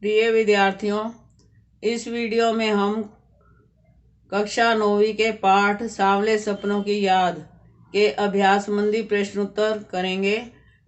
प्रिय विद्यार्थियों, इस वीडियो में हम कक्षा 9वीं के पाठ सांवले सपनों की याद के अभ्यासमंदी प्रश्नोत्तर करेंगे।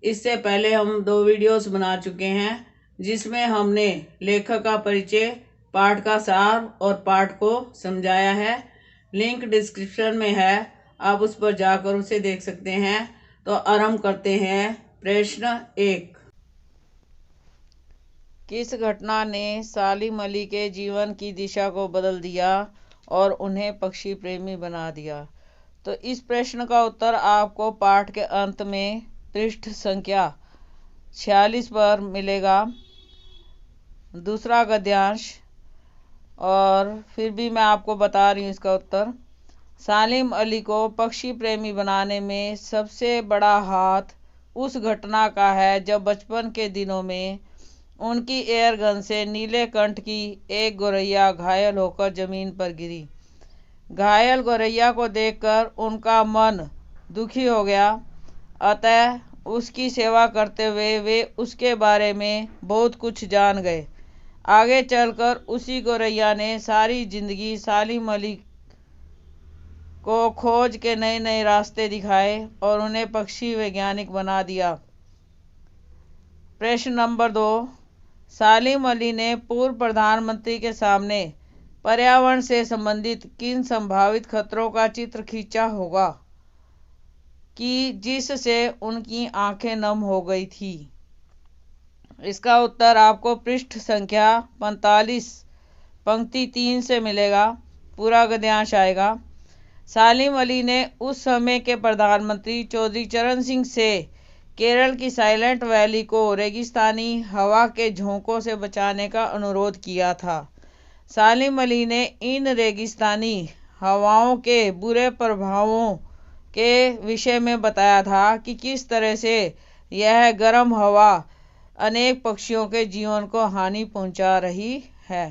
इससे पहले हम 2 वीडियोस बना चुके हैं जिसमें हमने लेखक का परिचय, पाठ का सार और पाठ को समझाया है। लिंक डिस्क्रिप्शन में है, आप उस पर जाकर उसे देख सकते हैं। तो आरंभ करते हैं। प्रश्न 1। किस घटना ने सालिम अली के जीवन की दिशा को बदल दिया और उन्हें पक्षी प्रेमी बना दिया? तो इस प्रश्न का उत्तर आपको पाठ के अंत में पृष्ठ संख्या 46 पर मिलेगा, दूसरा गद्यांश। और फिर भी मैं आपको बता रही हूँ इसका उत्तर। सालिम अली को पक्षी प्रेमी बनाने में सबसे बड़ा हाथ उस घटना का है जब बचपन के दिनों में उनकी एयर गन से नीलकंठ की एक गौरैया घायल होकर जमीन पर गिरी। घायल गौरैया को देखकर उनका मन दुखी हो गया, अतः उसकी सेवा करते हुए वे उसके बारे में बहुत कुछ जान गए। आगे चलकर उसी गौरैया ने सारी जिंदगी सालिम अली को खोज के नए नए रास्ते दिखाए और उन्हें पक्षी वैज्ञानिक बना दिया। प्रश्न नंबर 2। सालिम अली ने पूर्व प्रधानमंत्री के सामने पर्यावरण से संबंधित किन संभावित खतरों का चित्र खींचा होगा कि जिससे उनकी आंखें नम हो गई थी? इसका उत्तर आपको पृष्ठ संख्या 45 पंक्ति 3 से मिलेगा, पूरा गद्यांश आएगा। सालिम अली ने उस समय के प्रधानमंत्री चौधरी चरण सिंह से केरल की साइलेंट वैली को रेगिस्तानी हवा के झोंकों से बचाने का अनुरोध किया था। सालिम अली ने इन रेगिस्तानी हवाओं के बुरे प्रभावों के विषय में बताया था कि किस तरह से यह गर्म हवा अनेक पक्षियों के जीवन को हानि पहुंचा रही है।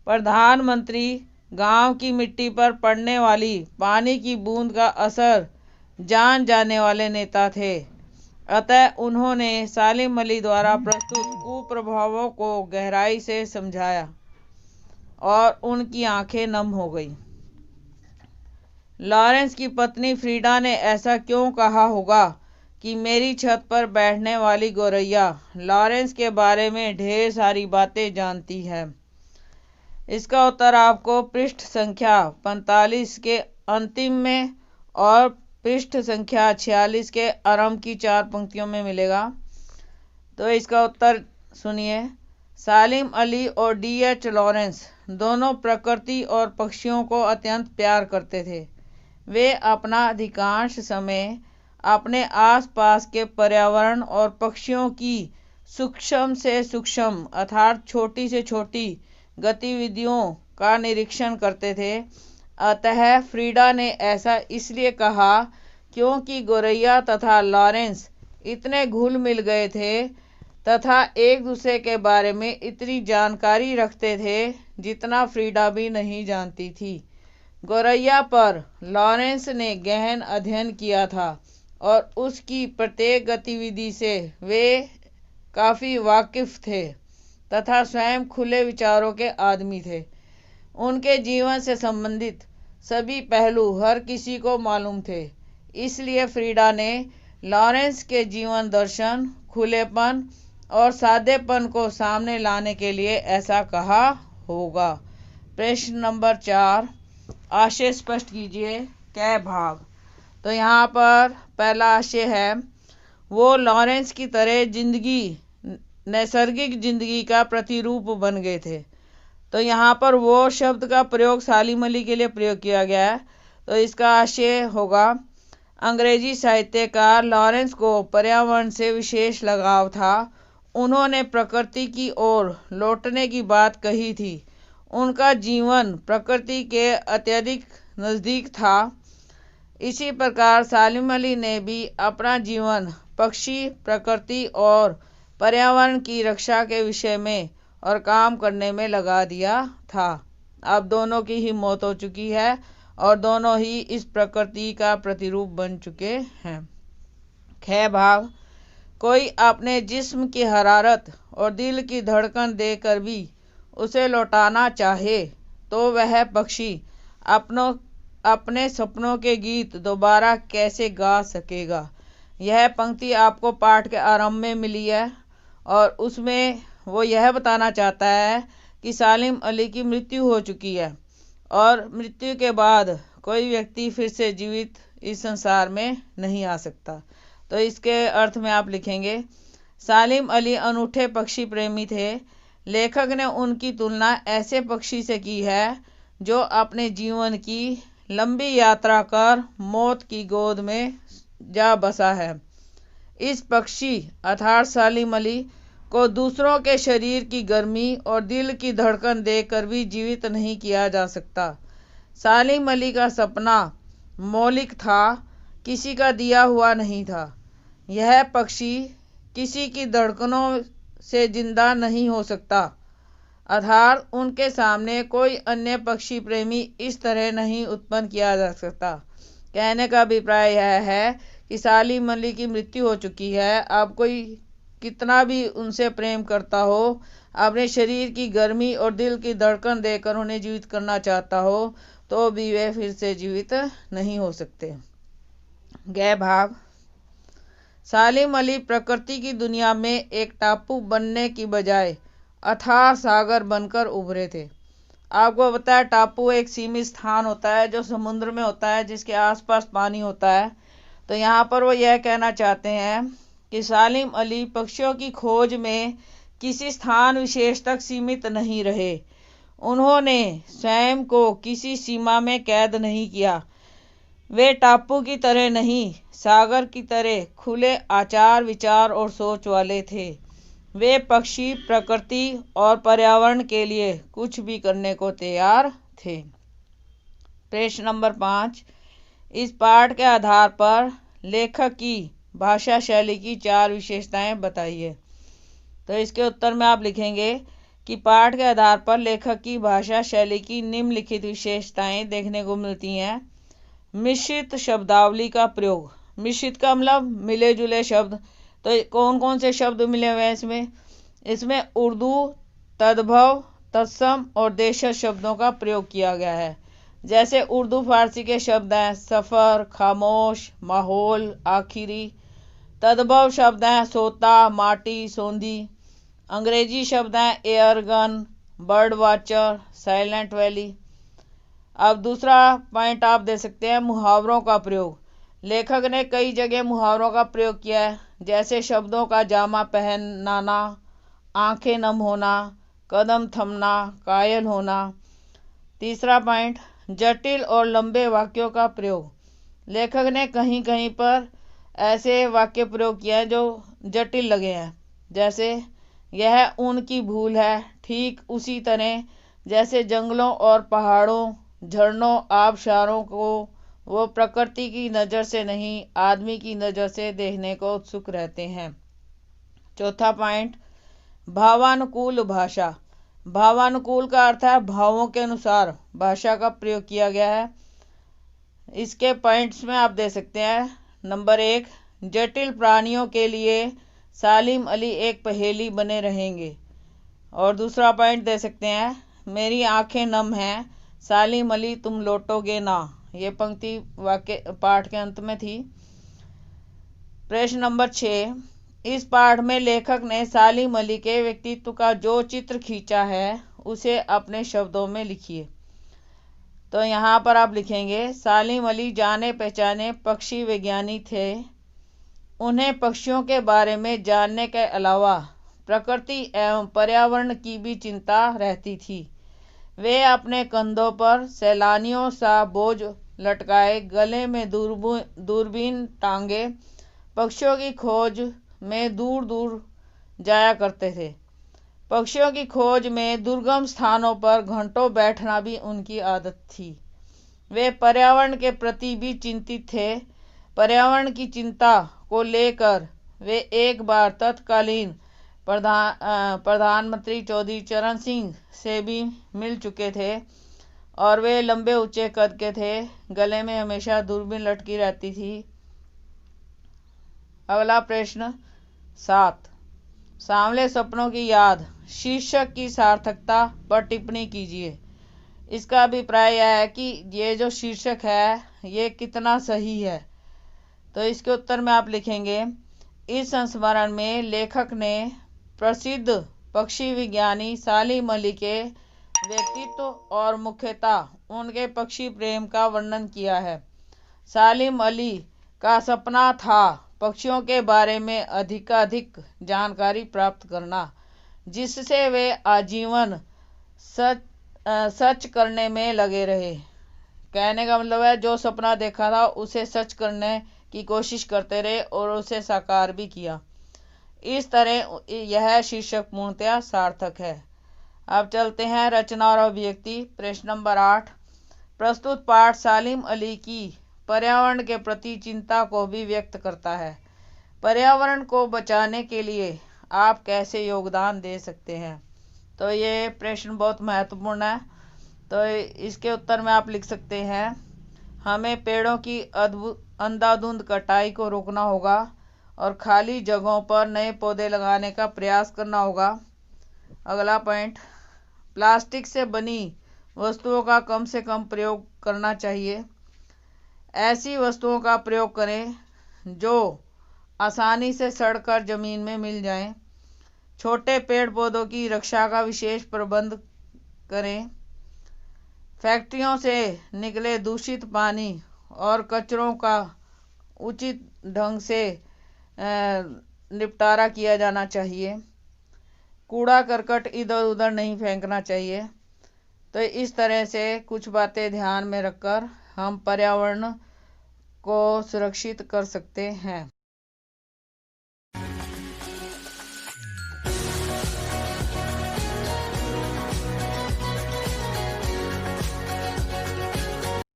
प्रधानमंत्री गांव की मिट्टी पर पड़ने वाली पानी की बूंद का असर जान जाने वाले नेता थे, अतः उन्होंने सालिम अली द्वारा प्रस्तुत कुप्रभावों को गहराई से समझाया और उनकी आंखें नम हो गईं। लॉरेंस की पत्नी फ्रीडा ने ऐसा क्यों कहा होगा कि मेरी छत पर बैठने वाली गौरैया लॉरेंस के बारे में ढेर सारी बातें जानती है? इसका उत्तर आपको पृष्ठ संख्या 45 के अंतिम में और पृष्ठ संख्या 46 के आरंभ की 4 पंक्तियों में मिलेगा। तो इसका उत्तर सुनिए। सालिम अली और D.H. लॉरेंस दोनों प्रकृति और पक्षियों को अत्यंत प्यार करते थे। वे अपना अधिकांश समय अपने आसपास के पर्यावरण और पक्षियों की सूक्ष्म से सूक्ष्म अर्थात छोटी से छोटी गतिविधियों का निरीक्षण करते थे। अतः फ्रीडा ने ऐसा इसलिए कहा क्योंकि गौरैया तथा लॉरेंस इतने घुल मिल गए थे तथा एक दूसरे के बारे में इतनी जानकारी रखते थे जितना फ्रीडा भी नहीं जानती थी। गौरैया पर लॉरेंस ने गहन अध्ययन किया था और उसकी प्रत्येक गतिविधि से वे काफ़ी वाकिफ थे तथा स्वयं खुले विचारों के आदमी थे। उनके जीवन से संबंधित सभी पहलू हर किसी को मालूम थे, इसलिए फ्रीडा ने लॉरेंस के जीवन दर्शन, खुलेपन और सादेपन को सामने लाने के लिए ऐसा कहा होगा। प्रश्न नंबर 4। आशय स्पष्ट कीजिए। कै भाग? तो यहाँ पर पहला आशय है, वो लॉरेंस की तरह जिंदगी, नैसर्गिक जिंदगी का प्रतिरूप बन गए थे। तो यहाँ पर वो शब्द का प्रयोग सालिम अली के लिए प्रयोग किया गया है। तो इसका आशय होगा, अंग्रेजी साहित्यकार लॉरेंस को पर्यावरण से विशेष लगाव था। उन्होंने प्रकृति की ओर लौटने की बात कही थी। उनका जीवन प्रकृति के अत्यधिक नज़दीक था। इसी प्रकार सालिम अली ने भी अपना जीवन पक्षी, प्रकृति और पर्यावरण की रक्षा के विषय में और काम करने में लगा दिया था। अब दोनों की ही मौत हो चुकी है और दोनों ही इस प्रकृति का प्रतिरूप बन चुके हैं। ख भाग? कोई अपने जिस्म की हरारत और दिल की धड़कन देकर भी उसे लौटाना चाहे तो वह पक्षी अपने सपनों के गीत दोबारा कैसे गा सकेगा। यह पंक्ति आपको पाठ के आरंभ में मिली है और उसमें वो यह बताना चाहता है कि सालिम अली की मृत्यु हो चुकी है और मृत्यु के बाद कोई व्यक्ति फिर से जीवित इस संसार में नहीं आ सकता। तो इसके अर्थ में आप लिखेंगे, सालिम अली अनूठे पक्षी प्रेमी थे। लेखक ने उनकी तुलना ऐसे पक्षी से की है जो अपने जीवन की लंबी यात्रा कर मौत की गोद में जा बसा है। इस पक्षी अर्थात सालिम अली को दूसरों के शरीर की गर्मी और दिल की धड़कन देकर भी जीवित नहीं किया जा सकता। सालिम अली का सपना मौलिक था, किसी का दिया हुआ नहीं था। यह पक्षी किसी की धड़कनों से जिंदा नहीं हो सकता, अर्थात उनके सामने कोई अन्य पक्षी प्रेमी इस तरह नहीं उत्पन्न किया जा सकता। कहने का अभिप्राय यह है कि सालिम अली की मृत्यु हो चुकी है। अब कोई कितना भी उनसे प्रेम करता हो, अपने शरीर की गर्मी और दिल की धड़कन देकर उन्हें जीवित करना चाहता हो, तो भी वे फिर से जीवित नहीं हो सकते। गै भाग। सालिम अली प्रकृति की दुनिया में एक टापू बनने की बजाय अथाह सागर बनकर उभरे थे। आपको बताया टापू एक सीमित स्थान होता है जो समुद्र में होता है, जिसके आसपास पानी होता है। तो यहाँ पर वो यह कहना चाहते हैं कि सालिम अली पक्षियों की खोज में किसी स्थान विशेष तक सीमित नहीं रहे। उन्होंने स्वयं को किसी सीमा में कैद नहीं किया। वे टापू की तरह नहीं, सागर की तरह खुले आचार विचार और सोच वाले थे। वे पक्षी प्रकृति और पर्यावरण के लिए कुछ भी करने को तैयार थे। प्रश्न नंबर 5। इस पाठ के आधार पर लेखक की भाषा शैली की 4 विशेषताएं बताइए। तो इसके उत्तर में आप लिखेंगे कि पाठ के आधार पर लेखक की भाषा शैली की निम्नलिखित विशेषताएं देखने को मिलती हैं। मिश्रित शब्दावली का प्रयोग। मिश्रित का मतलब मिले जुले शब्द। तो कौन कौन से शब्द मिले हुए हैं इसमें उर्दू, तद्भव, तत्सम और देशज शब्दों का प्रयोग किया गया है। जैसे उर्दू फारसी के शब्द हैं सफ़र, खामोश, माहौल, आखिरी। तद्भव शब्द हैं सोता, माटी, सोंधी। अंग्रेजी शब्द हैं air gun, bird watcher, Silent Valley. अब दूसरा पॉइंट आप दे सकते हैं मुहावरों का प्रयोग। लेखक ने कई जगह मुहावरों का प्रयोग किया है, जैसे शब्दों का जामा पहनाना, आंखें नम होना, कदम थमना, कायल होना। तीसरा पॉइंट जटिल और लंबे वाक्यों का प्रयोग। लेखक ने कहीं कहीं पर ऐसे वाक्य प्रयोग किए हैं जो जटिल लगे हैं, जैसे यह उनकी भूल है, ठीक उसी तरह जैसे जंगलों और पहाड़ों, झरनों, आबशारों को वो प्रकृति की नज़र से नहीं आदमी की नज़र से देखने को उत्सुक रहते हैं। चौथा पॉइंट भावानुकूल भाषा। भावानुकूल का अर्थ है भावों के अनुसार भाषा का प्रयोग किया गया है। इसके पॉइंट्स में आप दे सकते हैं। नंबर 1, जटिल प्राणियों के लिए सालिम अली एक पहेली बने रहेंगे। और दूसरा पॉइंट दे सकते हैं मेरी आंखें नम हैं, सालिम अली तुम लौटोगे ना। ये पंक्ति वाक्य पाठ के अंत में थी। प्रश्न नंबर 6, इस पाठ में लेखक ने सालिम अली के व्यक्तित्व का जो चित्र खींचा है उसे अपने शब्दों में लिखिए। तो यहाँ पर आप लिखेंगे सालिम अली जाने पहचाने पक्षी विज्ञानी थे। उन्हें पक्षियों के बारे में जानने के अलावा प्रकृति एवं पर्यावरण की भी चिंता रहती थी। वे अपने कंधों पर सैलानियों सा बोझ लटकाए, गले में दूरबीन टांगे पक्षियों की खोज में दूर दूर जाया करते थे। पक्षियों की खोज में दुर्गम स्थानों पर घंटों बैठना भी उनकी आदत थी। वे पर्यावरण के प्रति भी चिंतित थे। पर्यावरण की चिंता को लेकर वे एक बार तत्कालीन प्रधानमंत्री चौधरी चरण सिंह से भी मिल चुके थे और वे लंबे ऊंचे कद के थे। गले में हमेशा दूरबीन लटकी रहती थी। अगला प्रश्न, 7. सांवले सपनों की याद शीर्षक की सार्थकता पर टिप्पणी कीजिए। इसका अभिप्राय यह है कि ये जो शीर्षक है ये कितना सही है। तो इसके उत्तर में आप लिखेंगे, इस संस्मरण में लेखक ने प्रसिद्ध पक्षी विज्ञानी सालिम अली के व्यक्तित्व और मुख्यतः उनके पक्षी प्रेम का वर्णन किया है। सालिम अली का सपना था पक्षियों के बारे में अधिकाधिक जानकारी प्राप्त करना, जिससे वे आजीवन सच करने में लगे रहे। कहने का मतलब है जो सपना देखा था उसे सच करने की कोशिश करते रहे और उसे साकार भी किया। इस तरह यह शीर्षक पूर्णतया सार्थक है। अब चलते हैं रचना और अभिव्यक्ति। प्रश्न नंबर 8। प्रस्तुत पाठ सालिम अली की पर्यावरण के प्रति चिंता को भी व्यक्त करता है। पर्यावरण को बचाने के लिए आप कैसे योगदान दे सकते हैं? तो ये प्रश्न बहुत महत्वपूर्ण है। तो इसके उत्तर में आप लिख सकते हैं, हमें पेड़ों की अंधाधुंध कटाई को रोकना होगा और खाली जगहों पर नए पौधे लगाने का प्रयास करना होगा। अगला पॉइंट, प्लास्टिक से बनी वस्तुओं का कम से कम प्रयोग करना चाहिए। ऐसी वस्तुओं का प्रयोग करें जो आसानी से सड़कर जमीन में मिल जाएं। छोटे पेड़ पौधों की रक्षा का विशेष प्रबंध करें। फैक्ट्रियों से निकले दूषित पानी और कचरों का उचित ढंग से निपटारा किया जाना चाहिए। कूड़ा करकट इधर उधर नहीं फेंकना चाहिए। तो इस तरह से कुछ बातें ध्यान में रखकर हम पर्यावरण को सुरक्षित कर सकते हैं।